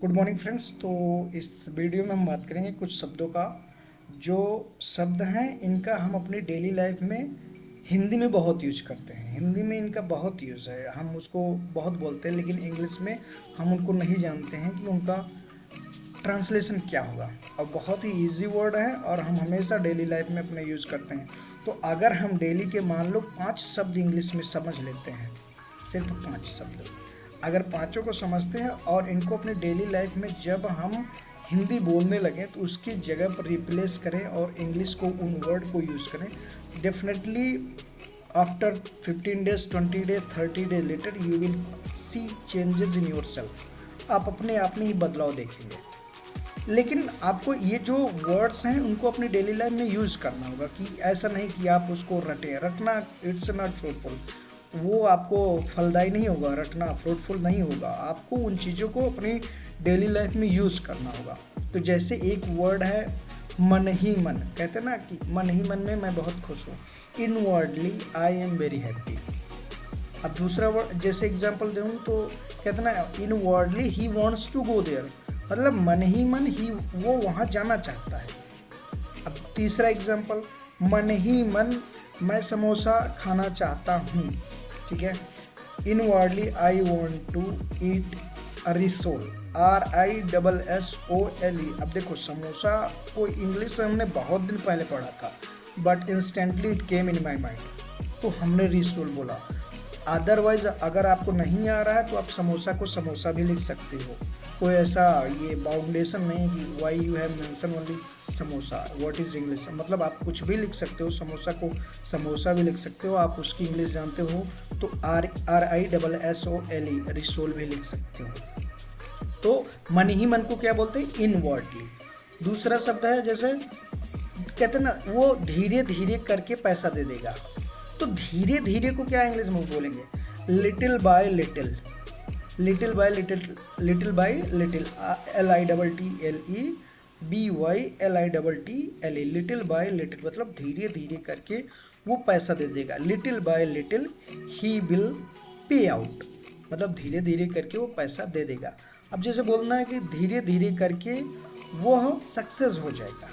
Good morning friends. तो इस video में हम बात करेंगे कुछ शब्दों का। जो शब्द हैं इनका हम अपनी डेली लाइफ में हिंदी में बहुत यूज करते हैं। हिंदी में इनका बहुत यूज़ है, हम उसको बहुत बोलते हैं, लेकिन इंग्लिश में हम उनको नहीं जानते हैं कि उनका ट्रांसलेशन क्या होगा। और बहुत ही इजी वर्ड है और हम हमेशा डेली लाइफ में अपने यूज़ करते हैं। तो अगर हम डेली के मान लो 5 शब्द इंग्लिश में समझ लेते हैं, सिर्फ 5 शब्द, अगर पाँचों को समझते हैं और इनको अपनी डेली लाइफ में जब हम हिंदी बोलने लगें तो उसकी जगह पर रिप्लेस करें और इंग्लिश को उन वर्ड को यूज़ करें, definitely after 15 days 20 days 30 days later you will see changes in your self. आप अपने आप में ही बदलाव देखेंगे। लेकिन आपको ये जो वर्ड्स हैं उनको अपनी डेली लाइफ में यूज़ करना होगा, कि ऐसा नहीं कि आप उसको रटना इट्स नॉट फ्रूटफुल। वो आपको फलदायी नहीं होगा, रटना फ्रूटफुल नहीं होगा। आपको उन चीज़ों को अपनी डेली लाइफ में यूज़ करना होगा। तो जैसे एक वर्ड है मन ही मन, कहते हैं ना कि मन ही मन में मैं बहुत खुश हूँ, inwardly I am very happy. अब दूसरा वर्ड जैसे एग्जांपल दूँ तो कहते हैं ना इनवर्डली ही वांट्स टू गो देयर, मतलब मन ही मन ही वो वहाँ जाना चाहता है। अब तीसरा एग्जांपल, मन ही मन मैं समोसा खाना चाहता हूँ, ठीक है। Inwardly I want to eat rissole, RISSOLE। अब देखो समोसा को इंग्लिश में हमने बहुत दिन पहले पढ़ा था, but instantly it came in my mind, तो हमने रिसोल बोला। अदरवाइज अगर आपको नहीं आ रहा है तो आप समोसा को समोसा भी लिख सकते हो। कोई ऐसा ये बाउंडेशन नहीं कि why you have mention only samosa, what is English, मतलब आप कुछ भी लिख सकते हो। समोसा को समोसा भी लिख सकते हो, आप उसकी इंग्लिश जानते हो तो RISSOLE रिसोल भी लिख सकते हो। तो मन ही मन को क्या बोलते हैं, इनवर्डली। दूसरा शब्द है जैसे कहते हैं ना वो धीरे धीरे करके पैसा दे देगा, तो धीरे धीरे को क्या इंग्लिश में बोलेंगे, little bye little, little bye little, little bye little, LITTLE, little bye little, मतलब धीरे धीरे करके वो पैसा दे देगा। Little bye little he will pay out, मतलब धीरे धीरे करके वो पैसा दे देगा। अब जैसे बोलना है कि धीरे धीरे करके वो सक्सेस हो जाएगा,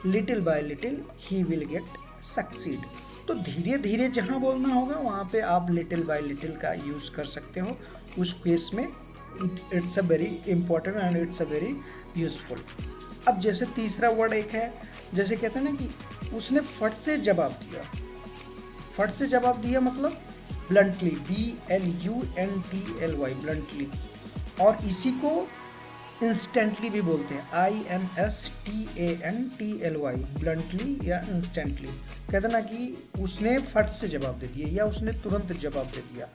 little bye little he will get succeed. तो धीरे धीरे जहाँ बोलना होगा वहाँ पे आप लिटिल बाय लिटिल का यूज़ कर सकते हो। उस केस में it's a very important and it's a very useful. अब जैसे तीसरा वर्ड एक है, जैसे कहते हैं ना कि उसने फट से जवाब दिया। फट से जवाब दिया मतलब ब्लंटली, BLUNTLY, ब्लंटली। और इसी को इंस्टेंटली भी बोलते हैं, INSTANTLY, ब्लंटली या इंस्टेंटली। कहते ना कि उसने फट से जवाब दे दिया या उसने तुरंत जवाब दे दिया,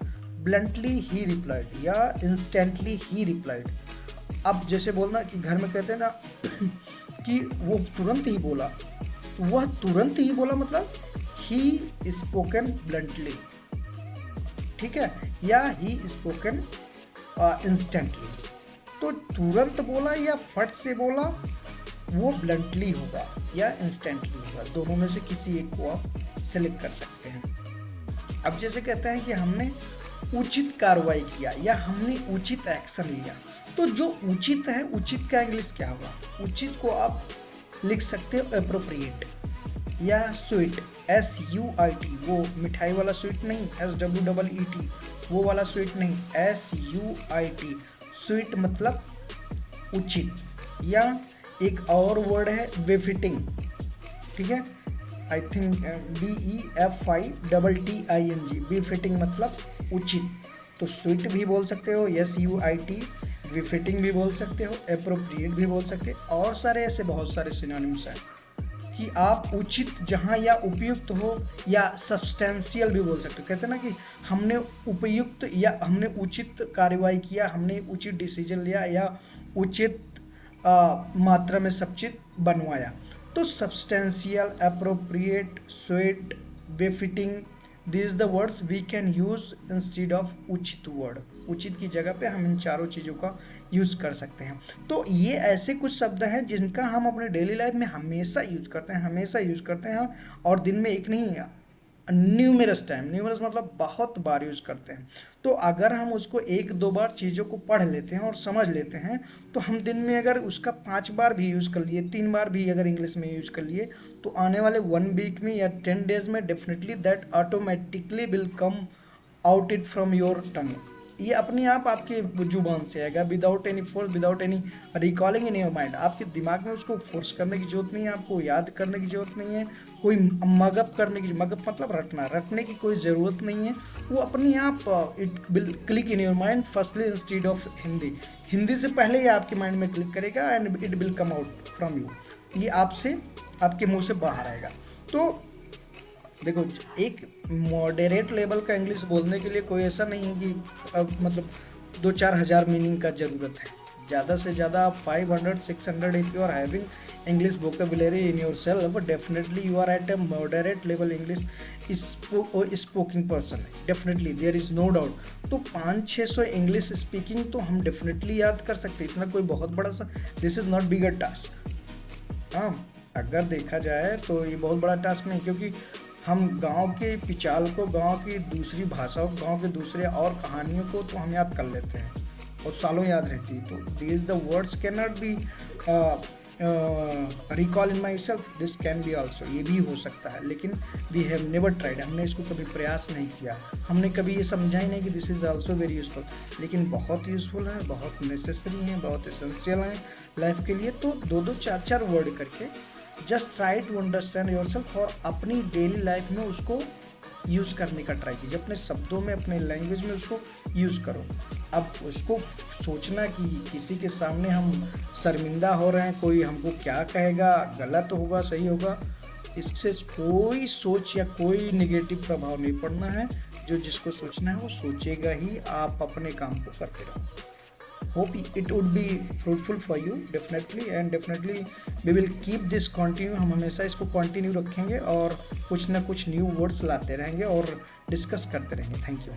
ब्लंटली ही रिप्लाइड या इंस्टेंटली ही रिप्लाइड। अब जैसे बोलना कि घर में कहते हैं ना कि वो तुरंत ही बोला, वह तुरंत ही बोला मतलब ही स्पोकन ब्लंटली, ठीक है, या ही स्पोकन इंस्टेंटली। तो तुरंत बोला या फट से बोला वो ब्लंटली होगा या इंस्टेंटली होगा, दोनों में से किसी एक को आप सेलेक्ट कर सकते हैं। अब जैसे कहते हैं कि हमने उचित कार्रवाई किया या हमने उचित एक्शन लिया, तो जो उचित है, उचित का इंग्लिश क्या होगा, उचित को आप लिख सकते हो एप्रोप्रिएट या स्वीट, SUIT, वो मिठाई वाला स्वीट नहीं, SWEET वो वाला स्वीट नहीं, SUIT, स्वीट मतलब उचित। या एक और वर्ड है बेफिटिंग, ठीक है, आई थिंक BEFITTING, बेफिटिंग मतलब उचित। तो स्वीट भी बोल सकते हो, SUIT, बेफिटिंग भी बोल सकते हो, एप्रोप्रिएट भी बोल सकते हो, और सारे ऐसे बहुत सारे सिनोनिम्स हैं कि आप उचित जहाँ या उपयुक्त हो या सब्सटेंशियल भी बोल सकते हो। कहते हैं ना कि हमने उपयुक्त या हमने उचित कार्रवाई किया, हमने उचित डिसीजन लिया या उचित मात्रा में सब चीज बनवाया। तो substantial, appropriate, sweet, befitting, this the words we can use instead of उचित वर्ड। उचित की जगह पे हम इन चारों चीज़ों का यूज़ कर सकते हैं। तो ये ऐसे कुछ शब्द हैं जिनका हम अपने डेली लाइफ में हमेशा यूज़ करते हैं, हमेशा यूज़ करते हैं, और दिन में एक नहीं न्यूमरस टाइम, न्यूमरस मतलब बहुत बार यूज़ करते हैं। तो अगर हम उसको 1-2 बार चीज़ों को पढ़ लेते हैं और समझ लेते हैं, तो हम दिन में अगर उसका 5 बार भी यूज़ कर लिए, 3 बार भी अगर इंग्लिश में यूज़ कर लिए, तो आने वाले 1 वीक में या 10 डेज में definitely that automatically will come out it from your tongue. ये अपने आप आपके जुबान से आएगा, without any force, without any recalling in your mind. आपके दिमाग में उसको फोर्स करने की जरूरत नहीं है, आपको याद करने की जरूरत नहीं है, कोई मगअप करने की, मगअप मतलब रटने की कोई ज़रूरत नहीं है। वो अपने आप it will click in your mind firstly instead of Hindi. Hindi से पहले ये आपके माइंड में क्लिक करेगा and it will come out from you. ये आपसे, आपके मुंह से बाहर आएगा। तो देखो, एक मॉडरेट लेवल का इंग्लिश बोलने के लिए कोई ऐसा नहीं है कि मतलब 2-4 हज़ार मीनिंग का ज़रूरत है। ज़्यादा से ज़्यादा आप 500-600 if you are having English vocabulary in yourself, definitely you are at a moderate level English speaking person. Definitely there is no doubt. तो 500-600 इंग्लिश स्पीकिंग तो हम डेफिनेटली याद कर सकते हैं, इतना कोई बहुत बड़ा सा, this is not bigger task. हाँ, अगर देखा जाए तो ये बहुत बड़ा टास्क नहीं, क्योंकि हम गांव के पिचाल को, गांव की दूसरी भाषाओं, गांव के दूसरे और कहानियों को तो हम याद कर लेते हैं और सालों याद रहती है। तो this the words can not be recall in my self, this can be also, ये भी हो सकता है, लेकिन वी हैव नेवर ट्राइड, हमने इसको कभी प्रयास नहीं किया, हमने कभी ये समझा ही नहीं कि this is also very useful. लेकिन बहुत यूजफुल है, बहुत नेसेसरी है, बहुत एसेंशियल है लाइफ के लिए। तो 2-2, 4-4 वर्ड करके just try to understand yourself और अपनी डेली लाइफ में उसको यूज़ करने का ट्राई कीजिए, अपने शब्दों में, अपने लैंग्वेज में उसको यूज़ करो। अब उसको सोचना कि किसी के सामने हम शर्मिंदा हो रहे हैं, कोई हमको क्या कहेगा, गलत होगा, सही होगा, इससे कोई सोच या कोई निगेटिव प्रभाव नहीं पड़ना है। जो जिसको सोचना है वो सोचेगा ही, आप अपने काम को करते रहो। hope it would be fruitful for you definitely, and definitely we will keep this continue। हम हमेशा इसको कंटिन्यू रखेंगे और कुछ ना कुछ न्यू वर्ड्स लाते रहेंगे और डिस्कस करते रहेंगे। Thank you.